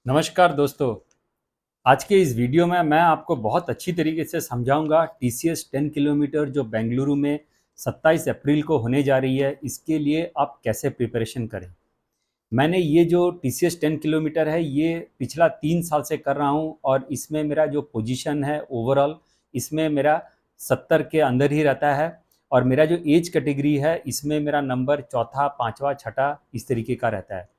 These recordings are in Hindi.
नमस्कार दोस्तों। आज के इस वीडियो में मैं आपको बहुत अच्छी तरीके से समझाऊंगा टीसीएस 10 किलोमीटर जो बेंगलुरु में 27 अप्रैल को होने जा रही है, इसके लिए आप कैसे प्रिपरेशन करें। मैंने ये जो टीसीएस 10 किलोमीटर है ये पिछला 3 साल से कर रहा हूँ और इसमें मेरा जो पोजीशन है ओवरऑल इसमें मेरा 70 के अंदर ही रहता है। और मेरा जो एज कैटेगरी है इसमें मेरा नंबर चौथा पाँचवा छठा इस तरीके का रहता है।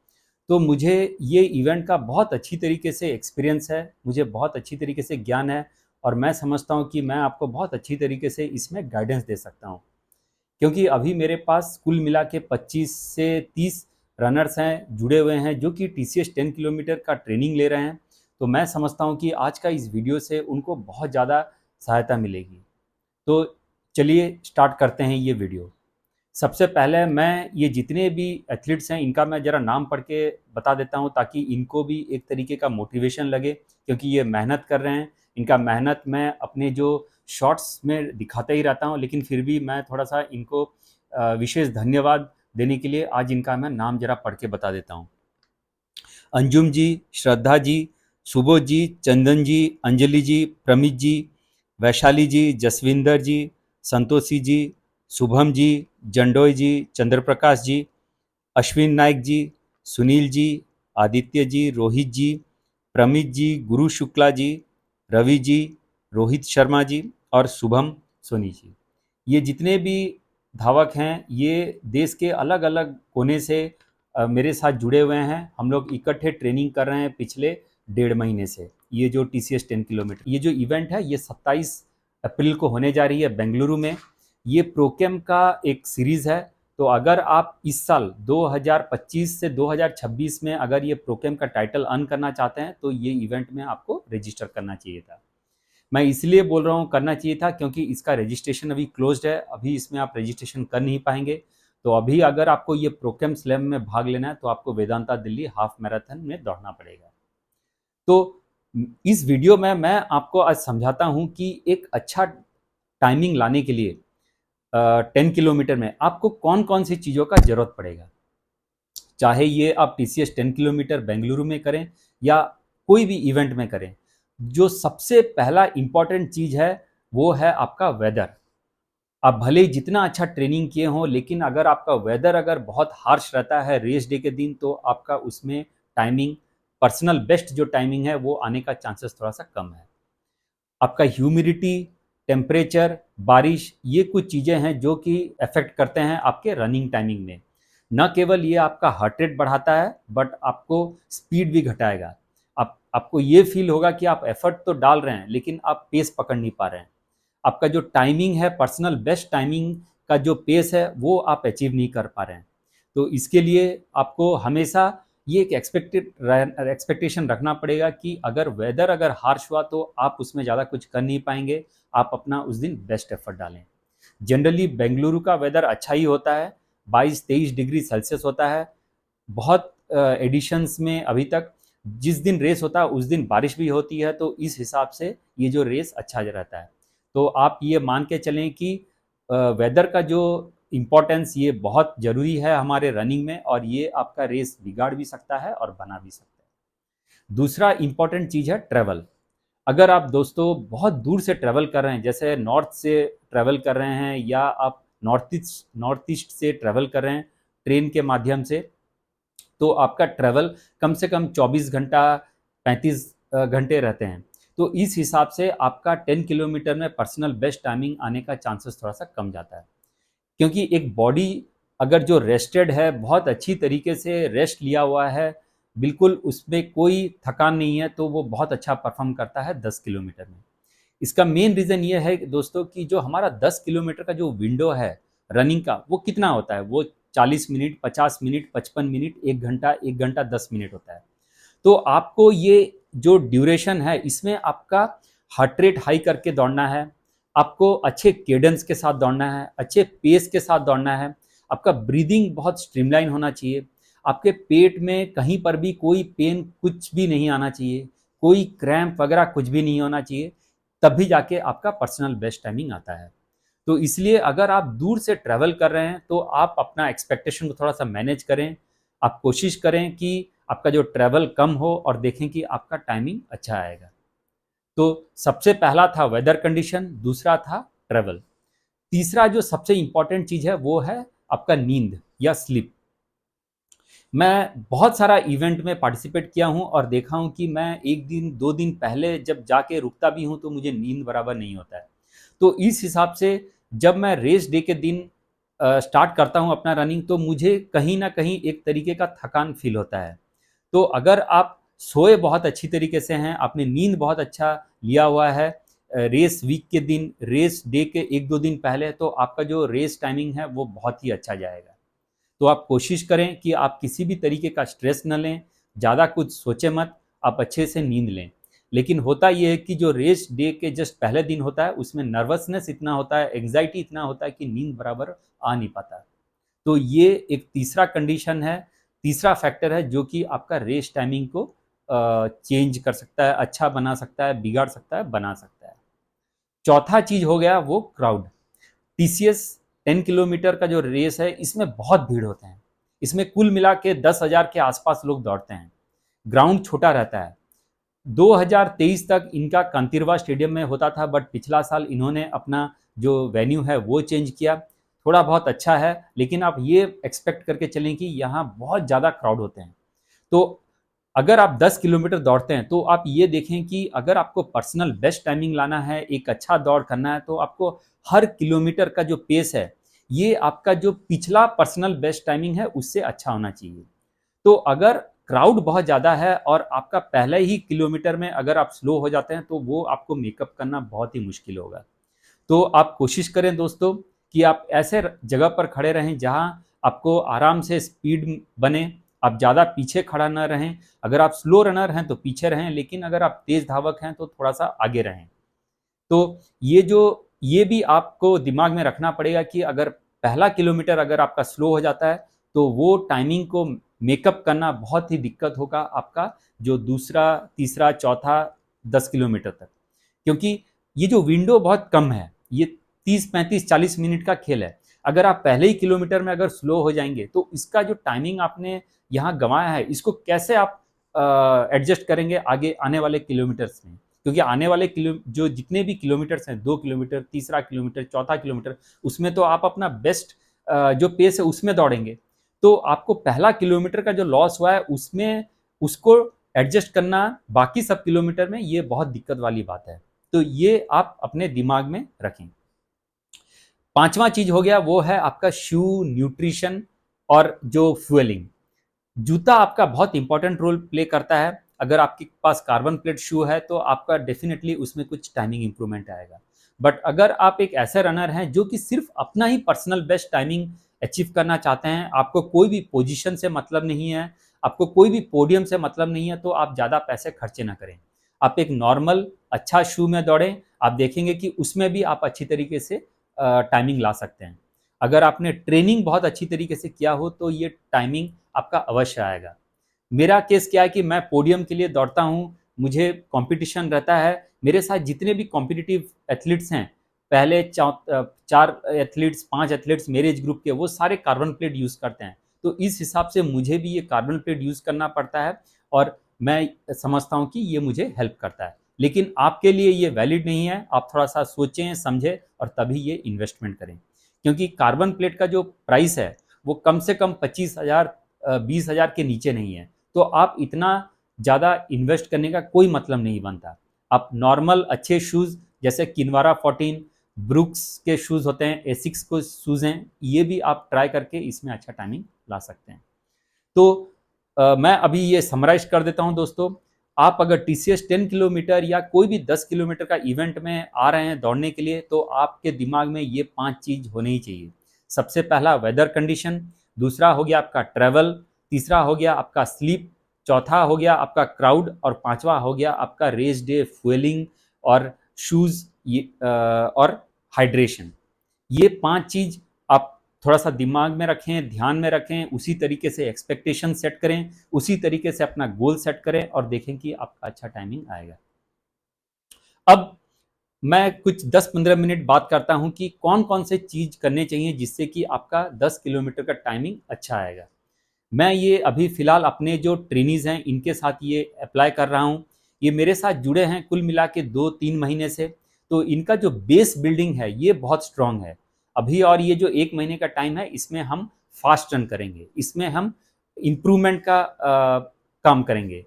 तो मुझे ये इवेंट का बहुत अच्छी तरीके से एक्सपीरियंस है, मुझे बहुत अच्छी तरीके से ज्ञान है और मैं समझता हूँ कि मैं आपको बहुत अच्छी तरीके से इसमें गाइडेंस दे सकता हूँ। क्योंकि अभी मेरे पास कुल मिला के 25 से 30 रनर्स हैं जुड़े हुए हैं जो कि टीसीएस 10 किलोमीटर का ट्रेनिंग ले रहे हैं। तो मैं समझता हूँ कि आज का इस वीडियो से उनको बहुत ज़्यादा सहायता मिलेगी। तो चलिए स्टार्ट करते हैं ये वीडियो। सबसे पहले मैं ये जितने भी एथलीट्स हैं इनका मैं ज़रा नाम पढ़ के बता देता हूँ ताकि इनको भी एक तरीके का मोटिवेशन लगे, क्योंकि ये मेहनत कर रहे हैं। इनका मेहनत मैं अपने जो शॉर्ट्स में दिखाता ही रहता हूँ, लेकिन फिर भी मैं थोड़ा सा इनको विशेष धन्यवाद देने के लिए आज इनका मैं नाम ज़रा पढ़ के बता देता हूँ। अंजुम जी, श्रद्धा जी, सुबोध जी, चंदन जी, अंजलि जी, प्रमित जी, वैशाली जी, जसविंदर जी, संतोषी जी, शुभम जी, जंडोय जी, चंद्रप्रकाश जी, अश्विन नायक जी, सुनील जी, आदित्य जी, रोहित जी, प्रमित जी, गुरु शुक्ला जी, रवि जी, रोहित शर्मा जी और शुभम सोनी जी। ये जितने भी धावक हैं ये देश के अलग अलग कोने से मेरे साथ जुड़े हुए हैं। हम लोग इकट्ठे ट्रेनिंग कर रहे हैं पिछले 1.5 महीने से। ये जो टीसीएस 10 किलोमीटर ये जो इवेंट है ये 27 अप्रैल को होने जा रही है बेंगलुरु में। ये प्रोकेम का एक सीरीज़ है। तो अगर आप इस साल 2025 से 2026 में अगर ये प्रोकेम का टाइटल अर्न करना चाहते हैं तो ये इवेंट में आपको रजिस्टर करना चाहिए था। मैं इसलिए बोल रहा हूँ करना चाहिए था क्योंकि इसका रजिस्ट्रेशन अभी क्लोज्ड है, अभी इसमें आप रजिस्ट्रेशन कर नहीं पाएंगे। तो अभी अगर आपको ये प्रोकेम स्लैम में भाग लेना है तो आपको वेदांता दिल्ली हाफ मैराथन में दौड़ना पड़ेगा। तो इस वीडियो में मैं आपको आज समझाता हूँ कि एक अच्छा टाइमिंग लाने के लिए 10 किलोमीटर में आपको कौन कौन सी चीज़ों का जरूरत पड़ेगा। चाहे ये आप टीसीएस 10 किलोमीटर बेंगलुरु में करें या कोई भी इवेंट में करें, जो सबसे पहला इंपॉर्टेंट चीज़ है वो है आपका वेदर। आप भले ही जितना अच्छा ट्रेनिंग किए हों, लेकिन अगर आपका वेदर अगर बहुत हार्श रहता है रेस डे के दिन तो आपका उसमें टाइमिंग पर्सनल बेस्ट जो टाइमिंग है वो आने का चांसेस थोड़ा सा कम है। आपका ह्यूमिडिटी, टेम्परेचर, बारिश, ये कुछ चीज़ें हैं जो कि अफेक्ट करते हैं आपके रनिंग टाइमिंग में। न केवल ये आपका हार्ट रेट बढ़ाता है बट आपको स्पीड भी घटाएगा। आपको ये फील होगा कि आप एफर्ट तो डाल रहे हैं लेकिन आप पेस पकड़ नहीं पा रहे हैं। आपका जो टाइमिंग है पर्सनल बेस्ट टाइमिंग का जो पेस है वो आप अचीव नहीं कर पा रहे हैं। तो इसके लिए आपको हमेशा ये एक एक्सपेक्टेशन रखना पड़ेगा कि अगर वेदर अगर हार्श हुआ तो आप उसमें ज़्यादा कुछ कर नहीं पाएंगे। आप अपना उस दिन बेस्ट एफर्ट डालें। जनरली बेंगलुरु का वेदर अच्छा ही होता है, 22-23 डिग्री सेल्सियस होता है। बहुत एडिशंस में अभी तक जिस दिन रेस होता है उस दिन बारिश भी होती है, तो इस हिसाब से ये जो रेस अच्छा रहता है। तो आप ये मान के चलें कि वेदर का जो इम्पोर्टेंस ये बहुत ज़रूरी है हमारे रनिंग में, और ये आपका रेस बिगाड़ भी सकता है और बना भी सकता है। दूसरा इम्पॉर्टेंट चीज़ है ट्रैवल। अगर आप दोस्तों बहुत दूर से ट्रैवल कर रहे हैं, जैसे नॉर्थ से ट्रैवल कर रहे हैं या आप नॉर्थ ईस्ट से ट्रैवल कर रहे हैं ट्रेन के माध्यम से, तो आपका ट्रैवल कम से कम 24 घंटा 35 घंटे रहते हैं। तो इस हिसाब से आपका 10 किलोमीटर में पर्सनल बेस्ट टाइमिंग आने का चांसेस थोड़ा सा कम जाता है। क्योंकि एक बॉडी अगर जो रेस्टेड है, बहुत अच्छी तरीके से रेस्ट लिया हुआ है, बिल्कुल उसमें कोई थकान नहीं है, तो वो बहुत अच्छा परफॉर्म करता है 10 किलोमीटर में। इसका मेन रीज़न ये है दोस्तों कि जो हमारा 10 किलोमीटर का जो विंडो है रनिंग का वो कितना होता है, वो 40 मिनट, 50 मिनट, 55 मिनट, 1 घंटा, 1 घंटा 10 मिनट होता है। तो आपको ये जो ड्यूरेशन है इसमें आपका हार्ट रेट हाई करके दौड़ना है, आपको अच्छे केडेंस के साथ दौड़ना है, अच्छे पेस के साथ दौड़ना है, आपका ब्रीदिंग बहुत स्ट्रीमलाइन होना चाहिए, आपके पेट में कहीं पर भी कोई पेन कुछ भी नहीं आना चाहिए, कोई क्रैम्प वगैरह कुछ भी नहीं होना चाहिए, तभी जाके आपका पर्सनल बेस्ट टाइमिंग आता है। तो इसलिए अगर आप दूर से ट्रैवल कर रहे हैं तो आप अपना एक्सपेक्टेशन को थोड़ा सा मैनेज करें। आप कोशिश करें कि आपका जो ट्रैवल कम हो और देखें कि आपका टाइमिंग अच्छा आएगा। तो सबसे पहला था वेदर कंडीशन, दूसरा था ट्रैवल, तीसरा जो सबसे इंपॉर्टेंट चीज़ है वो है आपका नींद या स्लीप। मैं बहुत सारा इवेंट में पार्टिसिपेट किया हूँ और देखा हूँ कि मैं एक दिन 2 दिन पहले जब जाके रुकता भी हूँ तो मुझे नींद बराबर नहीं होता है। तो इस हिसाब से जब मैं रेस डे के दिन स्टार्ट करता हूँ अपना रनिंग, तो मुझे कहीं न कहीं एक तरीके का थकान फ़ील होता है। तो अगर आप सोए बहुत अच्छी तरीके से हैं, आपने नींद बहुत अच्छा लिया हुआ है रेस वीक के दिन, रेस डे के 1-2 दिन पहले, तो आपका जो रेस टाइमिंग है वो बहुत ही अच्छा जाएगा। तो आप कोशिश करें कि आप किसी भी तरीके का स्ट्रेस न लें, ज़्यादा कुछ सोचें मत, आप अच्छे से नींद लें। लेकिन होता ये है कि जो रेस डे के जस्ट पहले दिन होता है, उसमें नर्वसनेस इतना होता है, एंग्जायटी इतना होता है कि नींद बराबर आ नहीं पाता। तो ये एक तीसरा कंडीशन है, तीसरा फैक्टर है जो कि आपका रेस टाइमिंग को चेंज कर सकता है, अच्छा बना सकता है, बिगाड़ सकता है, बना सकता है। चौथा चीज़ हो गया वो क्राउड। टीसीएस 10 किलोमीटर का जो रेस है, इसमें बहुत भीड़ होते हैं। इसमें कुल मिला के 10,000 के आसपास लोग दौड़ते हैं। ग्राउंड छोटा रहता है। 2023 तक इनका कांतिरवा स्टेडियम में होता था, बट पिछला साल इन्होंने अपना जो वेन्यू है वो चेंज किया। थोड़ा बहुत अच्छा है, लेकिन आप ये एक्सपेक्ट करके चलें कि यहाँ बहुत ज़्यादा क्राउड होते हैं। तो अगर आप 10 किलोमीटर दौड़ते हैं तो आप ये देखें कि अगर आपको पर्सनल बेस्ट टाइमिंग लाना है, एक अच्छा दौड़ करना है, तो आपको हर किलोमीटर का जो पेस है, ये आपका जो पिछला पर्सनल बेस्ट टाइमिंग है उससे अच्छा होना चाहिए। तो अगर क्राउड बहुत ज़्यादा है और आपका पहले ही किलोमीटर में अगर आप स्लो हो जाते हैं तो वो आपको मेकअप करना बहुत ही मुश्किल होगा। तो आप कोशिश करें दोस्तों कि आप ऐसे जगह पर खड़े रहें जहां आपको आराम से स्पीड बने, आप ज़्यादा पीछे खड़ा ना रहें। अगर आप स्लो रनर हैं तो पीछे रहें, लेकिन अगर आप तेज धावक हैं तो थोड़ा सा आगे रहें। तो ये भी आपको दिमाग में रखना पड़ेगा कि अगर पहला किलोमीटर अगर आपका स्लो हो जाता है तो वो टाइमिंग को मेकअप करना बहुत ही दिक्कत होगा आपका जो दूसरा, तीसरा, चौथा 10 किलोमीटर तक। क्योंकि ये जो विंडो बहुत कम है, ये 30, 35, 40 मिनट का खेल है। अगर आप पहले ही किलोमीटर में अगर स्लो हो जाएंगे तो इसका जो टाइमिंग आपने यहाँ गंवाया है, इसको कैसे आप एडजस्ट करेंगे आगे आने वाले किलोमीटर्स में? क्योंकि आने वाले जो जितने भी किलोमीटर्स हैं, 2 किलोमीटर, तीसरा किलोमीटर, चौथा किलोमीटर, उसमें तो आप अपना बेस्ट जो पेस है उसमें दौड़ेंगे। तो आपको पहला किलोमीटर का जो लॉस हुआ है उसमें उसको एडजस्ट करना बाकी सब किलोमीटर में, ये बहुत दिक्कत वाली बात है। तो ये आप अपने दिमाग में रखें। पांचवा चीज हो गया वो है आपका शू, न्यूट्रिशन और जो फ्यूलिंग। जूता आपका बहुत इंपॉर्टेंट रोल प्ले करता है। अगर आपके पास कार्बन प्लेट शू है तो आपका डेफिनेटली उसमें कुछ टाइमिंग इंप्रूवमेंट आएगा। बट अगर आप एक ऐसे रनर हैं जो कि सिर्फ अपना ही पर्सनल बेस्ट टाइमिंग अचीव करना चाहते हैं, आपको कोई भी पोजीशन से मतलब नहीं है, आपको कोई भी पोडियम से मतलब नहीं है, तो आप ज़्यादा पैसे खर्चे ना करें। आप एक नॉर्मल अच्छा शू में दौड़ें, आप देखेंगे कि उसमें भी आप अच्छी तरीके से टाइमिंग ला सकते हैं। अगर आपने ट्रेनिंग बहुत अच्छी तरीके से किया हो तो ये टाइमिंग आपका अवश्य आएगा। मेरा केस क्या है कि मैं पोडियम के लिए दौड़ता हूँ, मुझे कंपटीशन रहता है, मेरे साथ जितने भी कॉम्पिटिटिव एथलीट्स हैं, पहले 4 एथलीट्स, 5 एथलीट्स मेरे एज ग्रुप के, वो सारे कार्बन प्लेट यूज़ करते हैं। तो इस हिसाब से मुझे भी ये कार्बन प्लेट यूज़ करना पड़ता है और मैं समझता हूँ कि ये मुझे हेल्प करता है। लेकिन आपके लिए ये वैलिड नहीं है, आप थोड़ा-सा सोचें, समझें और तभी ये इन्वेस्टमेंट करें। क्योंकि कार्बन प्लेट का जो प्राइस है, वो कम से कम 25,000 20,000 के नीचे नहीं है। तो आप इतना ज़्यादा इन्वेस्ट करने का कोई मतलब नहीं बनता। आप नॉर्मल अच्छे शूज़ जैसे किनवारा 14, ब्रुक्स के शूज़ होते हैं, एसिक्स के शूज़ हैं, ये भी आप ट्राई करके इसमें अच्छा टाइमिंग ला सकते हैं। तो मैं अभी ये समराइज़ कर देता हूँ दोस्तों। आप अगर टीसीएस 10 किलोमीटर या कोई भी 10 किलोमीटर का इवेंट में आ रहे हैं दौड़ने के लिए, तो आपके दिमाग में ये 5 चीज़ होनी ही चाहिए। सबसे पहला वेदर कंडीशन, दूसरा हो गया आपका ट्रैवल, तीसरा हो गया आपका स्लीप, चौथा हो गया आपका क्राउड और पांचवा हो गया आपका रेस डे फ्यूलिंग और शूज़ और हाइड्रेशन। ये 5 चीज़ आप थोड़ा-सा दिमाग में रखें, ध्यान में रखें, उसी तरीके से एक्सपेक्टेशन सेट करें, उसी तरीके से अपना गोल सेट करें और देखें कि आपका अच्छा टाइमिंग आएगा। अब मैं कुछ 10-15 मिनट बात करता हूं कि कौन-कौन से चीज़ करने चाहिए जिससे कि आपका 10 किलोमीटर का टाइमिंग अच्छा आएगा। मैं ये अभी फ़िलहाल अपने जो ट्रेनीज़ हैं इनके साथ ये अप्लाई कर रहा हूँ। ये मेरे साथ जुड़े हैं कुल मिला के 2-3 महीने से, तो इनका जो बेस बिल्डिंग है ये बहुत स्ट्रॉन्ग है। अभी और ये जो 1 महीने का टाइम है इसमें हम फ़ास्ट रन करेंगे, इसमें हम इम्प्रूवमेंट का काम करेंगे।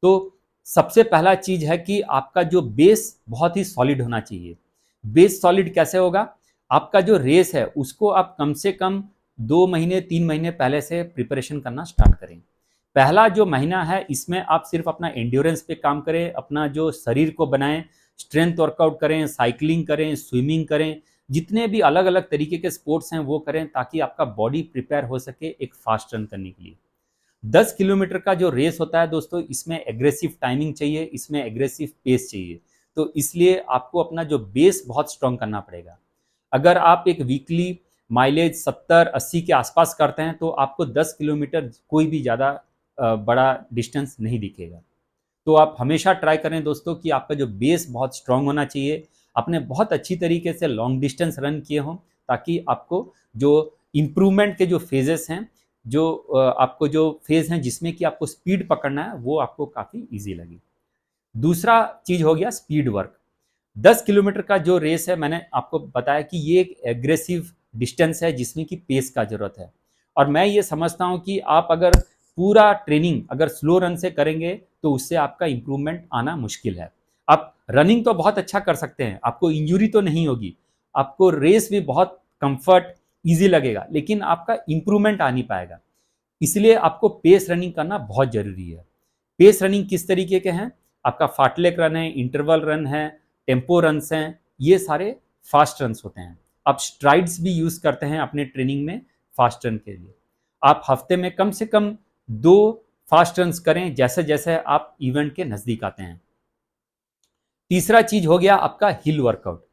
तो सबसे पहला चीज़ है कि आपका जो बेस बहुत ही सॉलिड होना चाहिए। बेस सॉलिड कैसे होगा? आपका जो रेस है उसको आप कम से कम 2 महीने 3 महीने पहले से प्रिपरेशन करना स्टार्ट करें। पहला जो महीना है इसमें आप सिर्फ अपना एंड्योरेंस पे काम करें, अपना जो शरीर को बनाएं, स्ट्रेंथ वर्कआउट करें, साइकिलिंग करें, स्विमिंग करें, जितने भी अलग अलग तरीके के स्पोर्ट्स हैं वो करें ताकि आपका बॉडी प्रिपेयर हो सके एक फास्ट रन करने के लिए। 10 किलोमीटर का जो रेस होता है दोस्तों, इसमें एग्रेसिव टाइमिंग चाहिए, इसमें एग्रेसिव पेस चाहिए। तो इसलिए आपको अपना जो बेस बहुत स्ट्रांग करना पड़ेगा। अगर आप एक वीकली माइलेज 70-80 के आसपास करते हैं तो आपको 10 किलोमीटर कोई भी ज़्यादा बड़ा डिस्टेंस नहीं दिखेगा। तो आप हमेशा ट्राई करें दोस्तों कि आपका जो बेस बहुत स्ट्रांग होना चाहिए, आपने बहुत अच्छी तरीके से लॉन्ग डिस्टेंस रन किए हों, ताकि आपको जो इम्प्रूवमेंट के जो फेजेस हैं, जो आपको जो फेज हैं जिसमें कि आपको स्पीड पकड़ना है, वो आपको काफ़ी ईजी लगे। दूसरा चीज़ हो गया स्पीड वर्क। 10 किलोमीटर का जो रेस है मैंने आपको बताया कि ये एक एग्रेसिव डिस्टेंस है जिसमें कि पेस का ज़रूरत है। और मैं ये समझता हूँ कि आप अगर पूरा ट्रेनिंग अगर स्लो रन से करेंगे तो उससे आपका इम्प्रूवमेंट आना मुश्किल है। आप रनिंग तो बहुत अच्छा कर सकते हैं, आपको इंजरी तो नहीं होगी, आपको रेस भी बहुत कंफर्ट ईजी लगेगा, लेकिन आपका इम्प्रूवमेंट आ नहीं पाएगा। इसलिए आपको पेस रनिंग करना बहुत ज़रूरी है। पेस रनिंग किस तरीके के हैं? आपका फाटलेक रन है, इंटरवल रन है, टेम्पो रन्स हैं, ये सारे फास्ट रन्स होते हैं। आप स्ट्राइड्स भी यूज़ करते हैं अपने ट्रेनिंग में फास्ट रन के लिए। आप हफ्ते में कम से कम 2 फास्ट रन्स करें जैसे-जैसे आप इवेंट के नज़दीक आते हैं। तीसरा चीज़ हो गया आपका हिल वर्कआउट।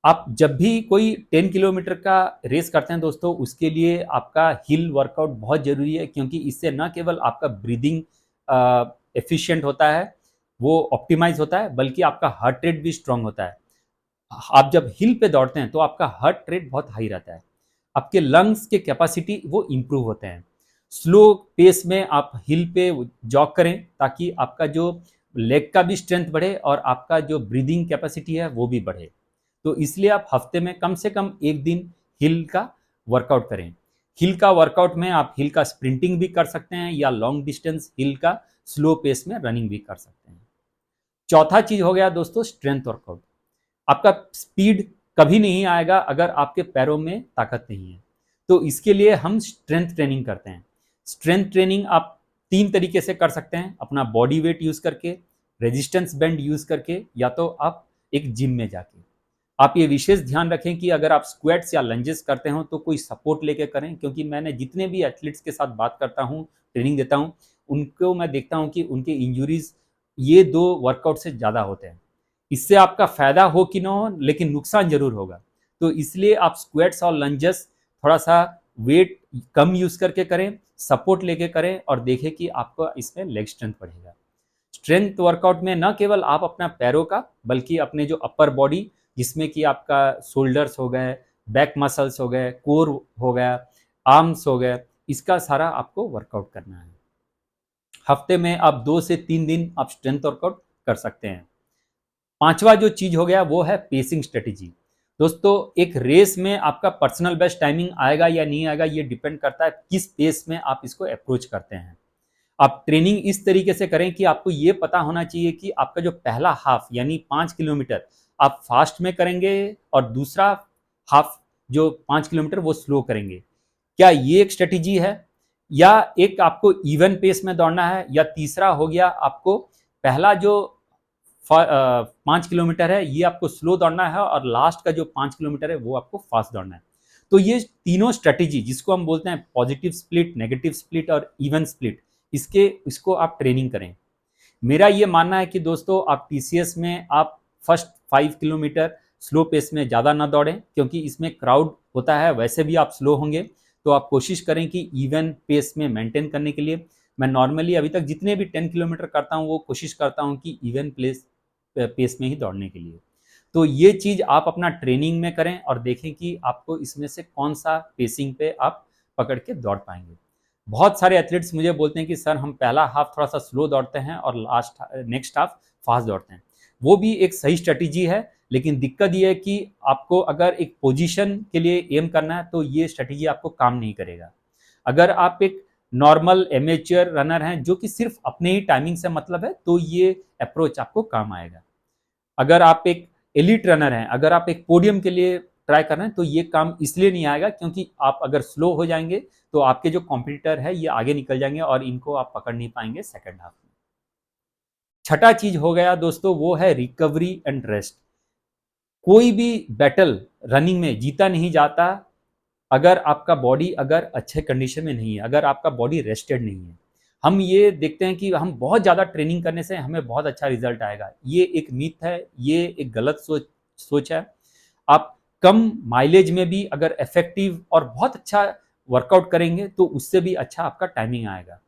आप जब भी कोई 10 किलोमीटर का रेस करते हैं दोस्तों, उसके लिए आपका हिल वर्कआउट बहुत ज़रूरी है, क्योंकि इससे न केवल आपका ब्रीदिंग एफिशिएंट होता है, वो ऑप्टिमाइज़ होता है, बल्कि आपका हार्ट रेट भी स्ट्रांग होता है। आप जब हिल पे दौड़ते हैं तो आपका हार्ट रेट बहुत हाई रहता है, आपके लंग्स के कैपेसिटी वो इम्प्रूव होते हैं। स्लो पेस में आप हिल पे जॉग करें ताकि आपका जो लेग का भी स्ट्रेंथ बढ़े और आपका जो ब्रीदिंग कैपेसिटी है वो भी बढ़े। तो इसलिए आप हफ्ते में कम से कम 1 दिन हिल का वर्कआउट करें। हिल का वर्कआउट में आप हिल का स्प्रिंटिंग भी कर सकते हैं या लॉन्ग डिस्टेंस हिल का स्लो पेस में रनिंग भी कर सकते हैं। चौथा चीज़ हो गया दोस्तों स्ट्रेंथ वर्कआउट। आपका स्पीड कभी नहीं आएगा अगर आपके पैरों में ताकत नहीं है। तो इसके लिए हम स्ट्रेंथ ट्रेनिंग करते हैं। स्ट्रेंथ ट्रेनिंग आप 3 तरीके से कर सकते हैं, अपना बॉडी वेट यूज़ करके, रेजिस्टेंस बैंड यूज़ करके, या तो आप एक जिम में जाके। आप ये विशेष ध्यान रखें कि अगर आप स्क्वाट्स या लंजेस करते हो तो कोई सपोर्ट लेके करें, क्योंकि मैंने जितने भी एथलीट्स के साथ बात करता हूँ, ट्रेनिंग देता हूँ, उनको मैं देखता हूँ कि उनके इंजरीज ये 2 वर्कआउट से ज़्यादा होते हैं। इससे आपका फ़ायदा हो कि ना हो, लेकिन नुकसान ज़रूर होगा। तो इसलिए आप स्क्वाट्स और लंजेस थोड़ा सा वेट कम यूज़ करके करें, सपोर्ट लेके करें और देखें कि आपको इसमें लेग स्ट्रेंथ बढ़ेगा। स्ट्रेंथ वर्कआउट में न केवल आप अपना पैरों का, बल्कि अपने जो अपर बॉडी, जिसमें कि आपका शोल्डर्स हो गए, बैक मसल्स हो गए, कोर हो गया, आर्म्स हो गए, इसका सारा आपको वर्कआउट करना है। हफ्ते में आप 2 से 3 दिन आप स्ट्रेंथ वर्कआउट कर सकते हैं। पांचवा जो चीज हो गया वो है पेसिंग स्ट्रेटेजी। दोस्तों, एक रेस में आपका पर्सनल बेस्ट टाइमिंग आएगा या नहीं आएगा, ये डिपेंड करता है किस पेस में आप इसको अप्रोच करते हैं। आप ट्रेनिंग इस तरीके से करें कि आपको ये पता होना चाहिए कि आपका जो पहला हाफ यानी 5 किलोमीटर आप फास्ट में करेंगे और दूसरा हाफ जो 5 किलोमीटर वो स्लो करेंगे। क्या ये एक स्ट्रेटेजी है, या एक आपको इवन पेस में दौड़ना है, या तीसरा हो गया आपको पहला जो 5 किलोमीटर है ये आपको स्लो दौड़ना है और लास्ट का जो 5 किलोमीटर है वो आपको फास्ट दौड़ना है। तो ये तीनों स्ट्रेटेजी जिसको हम बोलते हैं पॉजिटिव स्प्लिट, नेगेटिव स्प्लिट और इवन स्प्लिट, इसको आप ट्रेनिंग करें। मेरा ये मानना है कि दोस्तों आप टीसीएस में आप फर्स्ट 5 किलोमीटर स्लो पेस में ज़्यादा ना दौड़ें, क्योंकि इसमें क्राउड होता है, वैसे भी आप स्लो होंगे। तो आप कोशिश करें कि इवन पेस में मेंटेन करने के लिए, मैं नॉर्मली अभी तक जितने भी 10 किलोमीटर करता हूँ वो कोशिश करता हूँ कि इवन पेस में ही दौड़ने के लिए। तो ये चीज़ आप अपना ट्रेनिंग में करें और देखें कि आपको इसमें से कौन सा पेसिंग पे आप पकड़ के दौड़ पाएंगे। बहुत सारे एथलीट्स मुझे बोलते हैं कि सर हम पहला हाफ थोड़ा सा स्लो दौड़ते हैं और नेक्स्ट हाफ फास्ट दौड़ते हैं। वो भी एक सही स्ट्रेटेजी है, लेकिन दिक्कत ये है कि आपको अगर एक पोजीशन के लिए एम करना है तो ये स्ट्रेटेजी आपको काम नहीं करेगा। अगर आप एक नॉर्मल एमेच्योर रनर हैं जो कि सिर्फ अपने ही टाइमिंग से मतलब है, तो ये अप्रोच आपको काम आएगा। अगर आप एक एलिट रनर हैं, अगर आप एक पोडियम के लिए ट्राई कर रहे हैं, तो ये काम इसलिए नहीं आएगा क्योंकि आप अगर स्लो हो जाएंगे तो आपके जो कॉम्पिटिटर है ये आगे निकल जाएंगे और इनको आप पकड़ नहीं पाएंगे सेकंड हाफ में। छठा चीज हो गया दोस्तों, वो है रिकवरी एंड रेस्ट। कोई भी बैटल रनिंग में जीता नहीं जाता अगर आपका बॉडी अगर अच्छे कंडीशन में नहीं है, अगर आपका बॉडी रेस्टेड नहीं है। हम ये देखते हैं कि हम बहुत ज़्यादा ट्रेनिंग करने से हमें बहुत अच्छा रिजल्ट आएगा, ये एक मिथ है, ये एक गलत सोच है। आप कम माइलेज में भी अगर इफेक्टिव और बहुत अच्छा वर्कआउट करेंगे तो उससे भी अच्छा आपका टाइमिंग आएगा।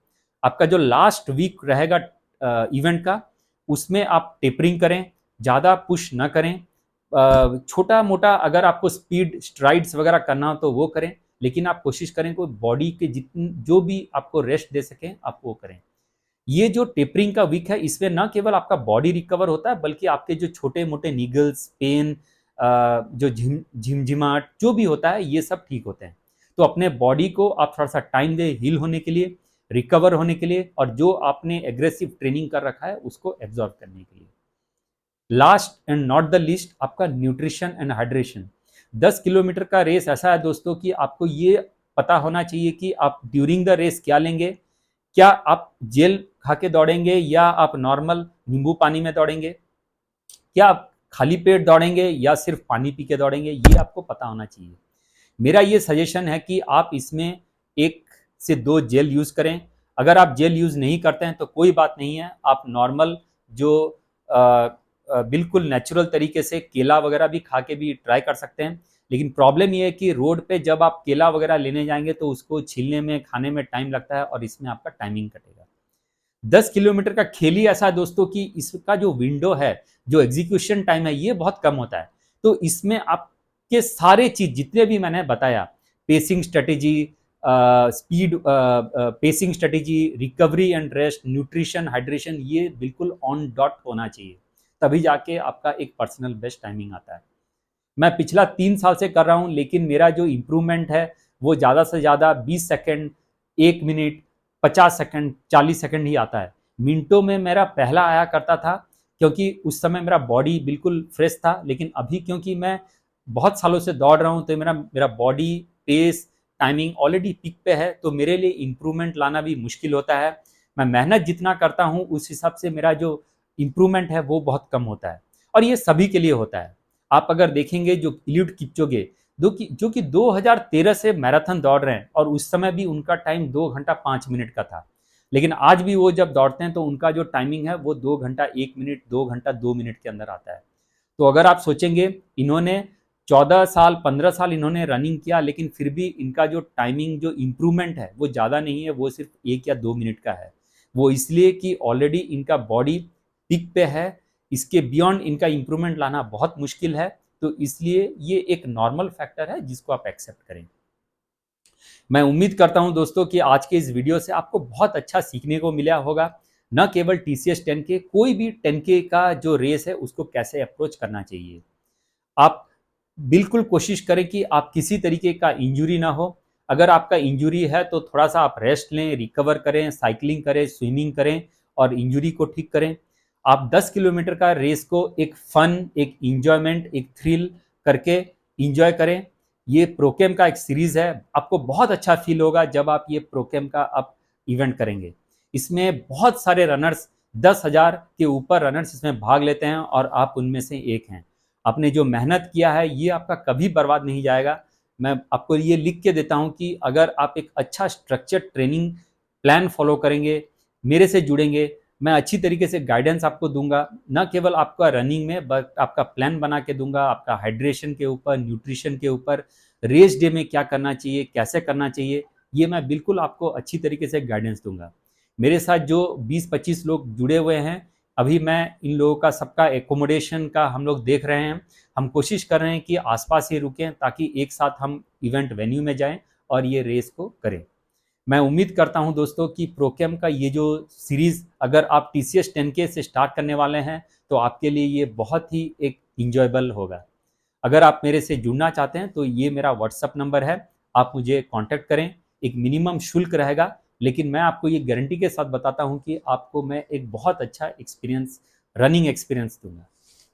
आपका जो लास्ट वीक रहेगा इवेंट का, उसमें आप टेपरिंग करें, ज़्यादा पुश ना करें। छोटा मोटा अगर आपको स्पीड स्ट्राइड्स वगैरह करना हो तो वो करें, लेकिन आप कोशिश करें कि बॉडी के जितनी जो भी आपको रेस्ट दे सकें आप वो करें। ये जो टेपरिंग का वीक है, इसमें ना केवल आपका बॉडी रिकवर होता है बल्कि आपके जो छोटे मोटे निगल्स, पेन, जो झिमझिमाहट जो भी होता है, ये सब ठीक होते हैं। तो अपने बॉडी को आप थोड़ा सा टाइम दें हील होने के लिए, रिकवर होने के लिए, और जो आपने एग्रेसिव ट्रेनिंग कर रखा है उसको एब्जॉर्ब करने के लिए। Last and not the least, आपका न्यूट्रिशन एंड हाइड्रेशन। 10 किलोमीटर का रेस ऐसा है दोस्तों कि आपको ये पता होना चाहिए कि आप ड्यूरिंग द रेस क्या लेंगे। क्या आप जेल खा के दौड़ेंगे या आप नॉर्मल नींबू पानी में दौड़ेंगे? क्या आप खाली पेट दौड़ेंगे या सिर्फ पानी पी के दौड़ेंगे? ये आपको पता होना चाहिए। मेरा ये सजेशन है कि आप इसमें 1 से 2 जेल यूज़ करें। अगर आप जेल यूज़ नहीं करते हैं तो कोई बात नहीं है, आप नॉर्मल जो बिल्कुल नेचुरल तरीके से केला वगैरह भी खा के भी ट्राई कर सकते हैं। लेकिन प्रॉब्लम ये है कि रोड पे जब आप केला वगैरह लेने जाएंगे तो उसको छीलने में, खाने में टाइम लगता है और इसमें आपका टाइमिंग कटेगा। 10 किलोमीटर का खेल ही ऐसा है दोस्तों कि इसका जो विंडो है, जो एग्जीक्यूशन टाइम है, ये बहुत कम होता है। तो इसमें आपके सारे चीज जितने भी मैंने बताया, pacing strategy, speed, pacing strategy, recovery and rest, nutrition, hydration, ये बिल्कुल ऑन डॉट होना चाहिए, तभी जाके आपका एक पर्सनल बेस्ट टाइमिंग आता है। मैं पिछला 3 साल से कर रहा हूँ, लेकिन मेरा जो इम्प्रूवमेंट है वो ज़्यादा से ज़्यादा 20 सेकेंड, 1 मिनट, 50 सेकेंड, 40 सेकेंड ही आता है। मिनटों में मेरा पहला आया करता था क्योंकि उस समय मेरा बॉडी बिल्कुल फ्रेश था, लेकिन अभी क्योंकि मैं बहुत सालों से दौड़ रहा हूँ तो मेरा मेरा body, pace, timing already peak पे है, तो मेरे लिए इम्प्रूवमेंट लाना भी मुश्किल होता है। मैं मेहनत जितना करता हूँ उस हिसाब से मेरा जो इम्प्रूवमेंट है वो बहुत कम होता है, और ये सभी के लिए होता है। आप अगर देखेंगे जो एलिud किपचोगे जो कि 2013 से मैराथन दौड़ रहे हैं और उस समय भी उनका टाइम 2 घंटा 5 मिनट का था, लेकिन आज भी वो जब दौड़ते हैं तो उनका जो टाइमिंग है वो 2 घंटा 1 मिनट, 2 घंटा 2 मिनट के अंदर आता है। तो अगर आप सोचेंगे, इन्होंने 14 साल 15 साल इन्होंने रनिंग किया, लेकिन फिर भी इनका जो टाइमिंग, जो इम्प्रूवमेंट है वो ज़्यादा नहीं है, वो सिर्फ 1 या 2 मिनट का है। वो इसलिए कि ऑलरेडी इनका बॉडी पिक पे है, इसके बियॉन्ड इनका इम्प्रूवमेंट लाना बहुत मुश्किल है। तो इसलिए ये एक नॉर्मल फैक्टर है जिसको आप एक्सेप्ट करें। मैं उम्मीद करता हूं दोस्तों कि आज के इस वीडियो से आपको बहुत अच्छा सीखने को मिला होगा। न केवल TCS 10K, कोई भी 10K का जो रेस है उसको कैसे अप्रोच करना चाहिए। आप बिल्कुल कोशिश करें कि आप किसी तरीके का इंजरी ना हो। अगर आपका इंजरी है तो थोड़ा सा आप रेस्ट लें, रिकवर करें, साइकिलिंग करें, स्विमिंग करें और इंजरी को ठीक करें। आप 10 किलोमीटर का रेस को एक फन, एक इंजॉयमेंट, एक थ्रिल करके इंजॉय करें। ये प्रोकेम का एक सीरीज है, आपको बहुत अच्छा फील होगा जब आप ये प्रोकेम का आप इवेंट करेंगे। इसमें बहुत सारे रनर्स, 10,000 के ऊपर रनर्स इसमें भाग लेते हैं और आप उनमें से एक हैं। आपने जो मेहनत किया है ये आपका कभी बर्बाद नहीं जाएगा। मैं आपको ये लिख के देता हूँ कि अगर आप एक अच्छा स्ट्रक्चर्ड ट्रेनिंग प्लान फॉलो करेंगे, मेरे से जुड़ेंगे, मैं अच्छी तरीके से गाइडेंस आपको दूंगा, न केवल आपका रनिंग में बट आपका प्लान बना के दूंगा, आपका हाइड्रेशन के ऊपर, न्यूट्रिशन के ऊपर, रेस डे में क्या करना चाहिए, कैसे करना चाहिए, ये मैं बिल्कुल आपको अच्छी तरीके से गाइडेंस दूंगा। मेरे साथ जो 20-25 लोग जुड़े हुए हैं, अभी मैं इन लोगों का सबका एकोमोडेशन का हम लोग देख रहे हैं। हम कोशिश कर रहे हैं कि आसपास ही रुकें ताकि एक साथ हम इवेंट वेन्यू में जाएं और ये रेस को करें। मैं उम्मीद करता हूं दोस्तों कि प्रोकेम का ये जो सीरीज़ अगर आप TCS 10K से स्टार्ट करने वाले हैं तो आपके लिए ये बहुत ही एक इंजॉयबल होगा। अगर आप मेरे से जुड़ना चाहते हैं तो ये मेरा व्हाट्सअप नंबर है, आप मुझे कांटेक्ट करें। एक मिनिमम शुल्क रहेगा, लेकिन मैं आपको ये गारंटी के साथ बताता हूँ कि आपको मैं एक बहुत अच्छा एक्सपीरियंस, रनिंग एक्सपीरियंस दूंगा।